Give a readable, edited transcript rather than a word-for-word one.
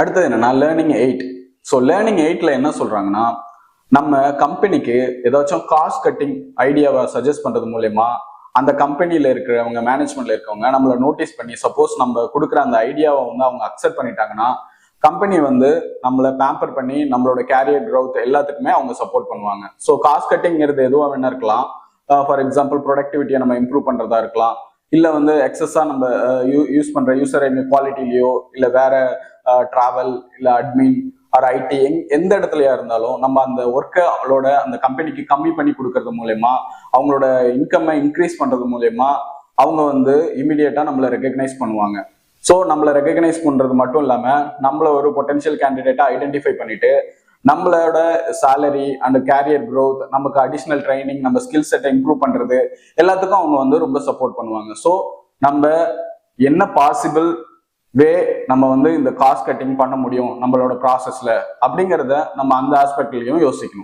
அடுத்தது என்னன்னா learning 8. So learning 8ல என்ன சொல்றாங்கன்னா, நம்ம கம்பெனிக்கு ஏதாச்சும் காஸ்ட் கட்டிங் ஐடியாவை சஜஸ்ட் பண்றது மூலயமா அந்த கம்பெனியில இருக்கிறவங்க, மேனேஜ்மெண்ட்ல இருக்கவங்க நம்மளை நோட்டீஸ் பண்ணி, சப்போஸ் நம்ம கொடுக்குற அந்த ஐடியாவை வந்து அவங்க அக்செப்ட் பண்ணிட்டாங்கன்னா, கம்பெனி வந்து நம்மளை பேம்பர் பண்ணி நம்மளோட கேரியர் க்ரோத் எல்லாத்துக்குமே அவங்க சப்போர்ட் பண்ணுவாங்க. ஸோ காஸ்ட் கட்டிங்கிறது எதுவாக வேணா இருக்கலாம். ஃபார் எக்ஸாம்பிள் ப்ரொடக்டிவிட்டியை நம்ம இம்ப்ரூவ் பண்றதா இருக்கலாம், இல்லை வந்து எக்ஸஸா நம்ம யூஸ் பண்ற யூசர் குவாலிட்டிலையோ, இல்லை வேற டிராவல், இல்லை அட்மின் ஆர் ஐடி, எந்த இடத்துலயா இருந்தாலும் நம்ம அந்த ஒர்க்கோட அந்த கம்பெனிக்கு கம்மி பண்ணி கொடுக்கறது மூலயமா, அவங்களோட இன்கம்மை இன்க்ரீஸ் பண்றது மூலயமா அவங்க வந்து இமீடியட்டா நம்மளை ரெகக்னைஸ் பண்ணுவாங்க. ஸோ நம்மளை ரெகக்னைஸ் பண்றது மட்டும் இல்லாம நம்மள ஒரு பொட்டன்ஷியல் கேண்டிடேட்டா ஐடென்டிஃபை பண்ணிட்டு நம்மளோட சேலரி அண்ட் கேரியர் க்ரோத், நமக்கு அடிஷ்னல் ட்ரைனிங், நம்ம ஸ்கில் செட்டை இம்ப்ரூவ் பண்றது எல்லாத்துக்கும் அவங்க வந்து ரொம்ப சப்போர்ட் பண்ணுவாங்க. ஸோ நம்ம என்ன பாசிபிள் வே நம்ம வந்து இந்த காஸ்ட் கட்டிங் பண்ண முடியும் நம்மளோட ப்ராசஸ்ல அப்படிங்கிறத நம்ம அந்த ஆஸ்பெக்ட்லயும் யோசிக்கணும்.